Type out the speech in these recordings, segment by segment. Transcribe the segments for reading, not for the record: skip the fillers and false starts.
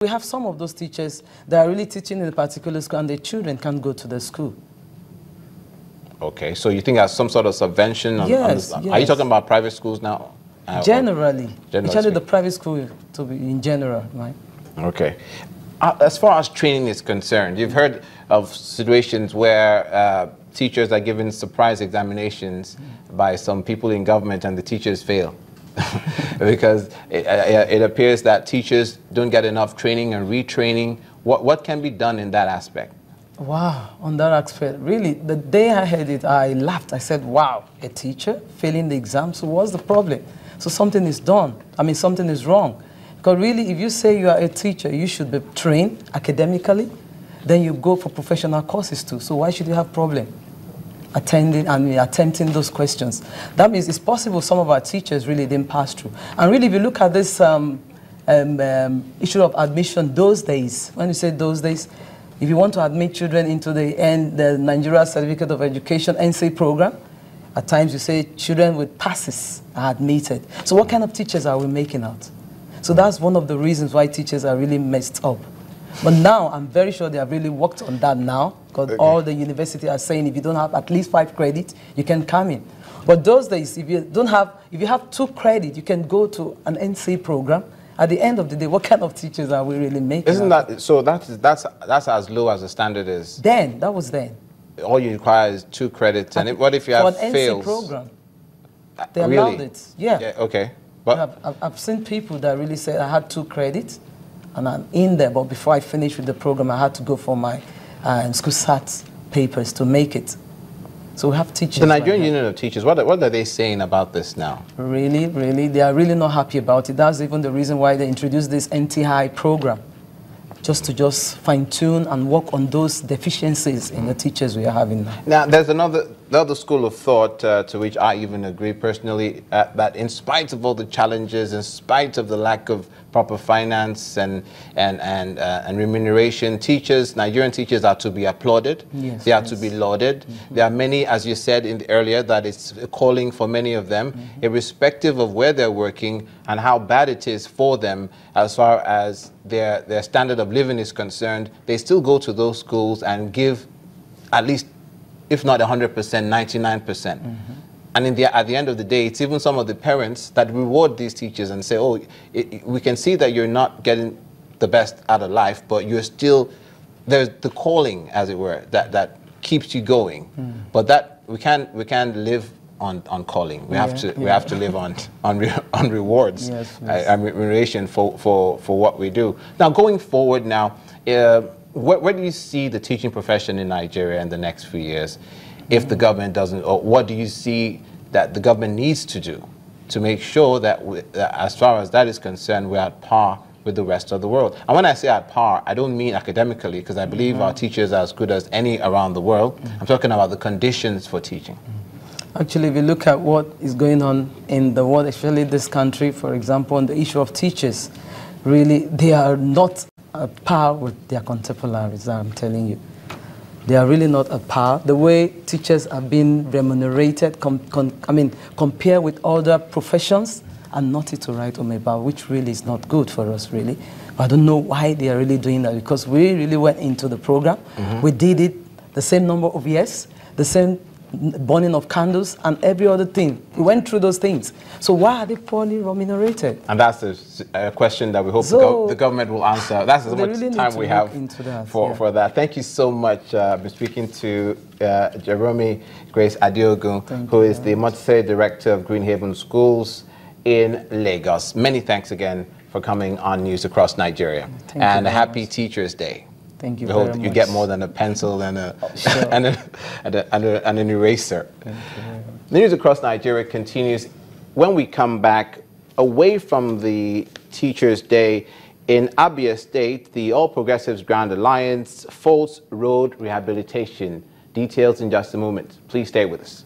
We have some of those teachers that are really teaching in a particular school and their children can't go to the school. Okay, so you think there's some sort of subvention? Yes. Are you talking about private schools now? Generally, especially the private school to be in general, right? Okay. As far as training is concerned, you've heard of situations where teachers are given surprise examinations by some people in government and the teachers fail. Because it appears that teachers don't get enough training and retraining. What can be done in that aspect? Wow, on that aspect, really, the day I heard it, I laughed. I said, wow, a teacher failing the exam, so what's the problem? So something is done. I mean, something is wrong. Because really, if you say you are a teacher, you should be trained academically, then you go for professional courses too. So why should you have problem attempting those questions? That means it's possible some of our teachers really didn't pass through. And really, if you look at this issue of admission those days, when you say those days, if you want to admit children into the Nigeria Certificate of Education NC program, at times you say children with passes are admitted. So what kind of teachers are we making out? So that's one of the reasons why teachers are really messed up. But now, I'm very sure they have really worked on that now, because all the universities are saying if you don't have at least 5 credits, you can come in. But those days, if you have 2 credits, you can go to an NC program. At the end of the day, what kind of teachers are we really making? Isn't that so? That's as low as the standard is. Then that was then. All you require is 2 credits, and what if you have fails? For an NC program, they allowed it. Yeah. Okay. But I've seen people that really said I had 2 credits, and I'm in there. But before I finished with the program, I had to go for my school SAT papers to make it. So we have teachers. The Nigerian Union of Teachers, what are they saying about this now? Really, they are really not happy about it. That's even the reason why they introduced this NTI program, just to fine-tune and work on those deficiencies in the teachers we are having now. Now, there's another school of thought to which I even agree personally, that in spite of all the challenges, in spite of the lack of proper finance and remuneration, Nigerian teachers are to be applauded. Yes, they are to be lauded. There are many, as you said earlier, that it's a calling for many of them, irrespective of where they're working and how bad it is for them as far as their standard of living is concerned. They still go to those schools and give at least, if not 100%, 99%. And at the end of the day, it's even some of the parents that reward these teachers and say, oh, we can see that you're not getting the best out of life, but you're still, there's the calling, as it were, that keeps you going. But that we can't live on calling. We have to live on rewards and remuneration for what we do. Now, going forward now, where do you see the teaching profession in Nigeria in the next few years? If the government doesn't, or what do you see that the government needs to do to make sure that, as far as that is concerned, we're at par with the rest of the world? And when I say at par, I don't mean academically, because I believe our teachers are as good as any around the world. I'm talking about the conditions for teaching. Actually, if you look at what is going on in the world, especially this country, for example, on the issue of teachers, really, they are not at par with their contemporaries, I'm telling you. They are really not at par. The way teachers are being remunerated, compared with other professions, are nothing to write home about, which really is not good for us, really. But I don't know why they are really doing that, because we really went into the program. We did it the same number of years, the same burning of candles, and every other thing. We went through those things. So why are they poorly remunerated? And that's a question that we hope the government will answer. That's as much time we have for that. Thank you so much. I've been speaking to Jerome Grace Adiogun, who is the Monetary Director of Green Haven Schools in Lagos. Many thanks again for coming on News Across Nigeria. And a happy Teachers' Day. Thank you we very hope much. You get more than a pencil and an eraser. Thank you very much. The News Across Nigeria continues. When we come back, away from the Teachers' Day, in Abia State, the All Progressives Grand Alliance Falls Road Rehabilitation. Details in just a moment. Please stay with us.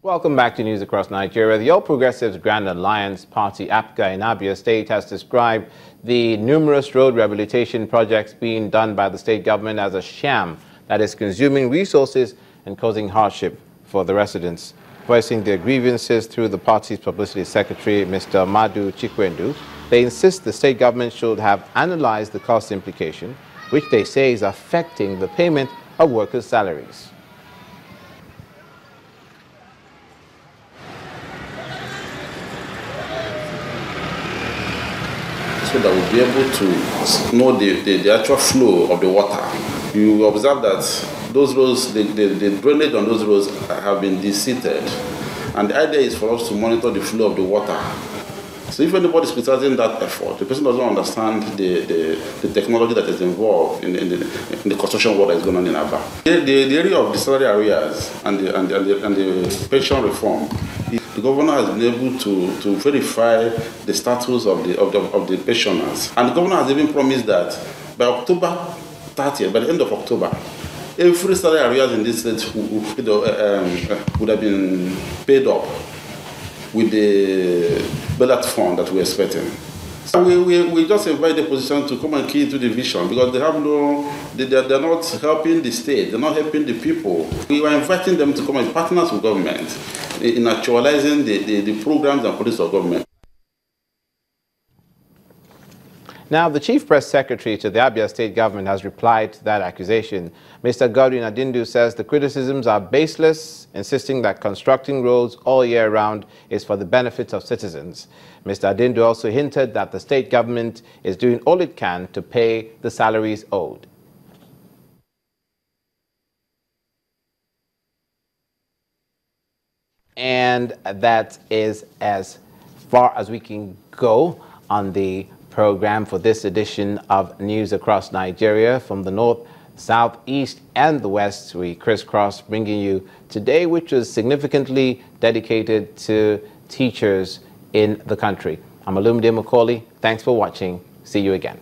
Welcome back to News Across Nigeria. The All Progressives Grand Alliance Party, APGA, in Abia State has described the numerous road rehabilitation projects being done by the state government as a sham that is consuming resources and causing hardship for the residents voicing their grievances through the party's publicity secretary, Mr. Madu Chikwendu. They insist the state government should have analyzed the cost implication, which they say is affecting the payment of workers' salaries. So that we'll be able to know the actual flow of the water. You observe that those roads, the drainage on those roads have been deseated. And the idea is for us to monitor the flow of the water. So if anybody is criticizing that effort, the person doesn't understand the technology that is involved in the construction work that is going on in Aba. The area of the salary arrears and the pension reform, the governor has been able to verify the status of the pensioners. And the governor has even promised that by October 30th, by the end of October, every salary arrears in this state would have been paid up with the ballot fund that we're expecting. So we just invite the opposition to come and key into the vision because they're not helping the state, they're not helping the people. We are inviting them to come and partners with government in actualizing the programs and policies of government. Now, the Chief Press Secretary to the Abia State Government has replied to that accusation. Mr. Godwin Adindu says the criticisms are baseless, insisting that constructing roads all year round is for the benefit of citizens. Mr. Adindu also hinted that the state government is doing all it can to pay the salaries owed. And that is as far as we can go on the program for this edition of News Across Nigeria. From the north, south, east, and the west, we crisscross, bringing you today, which was significantly dedicated to teachers in the country. I'm Olumide Macaulay. Thanks for watching. See you again.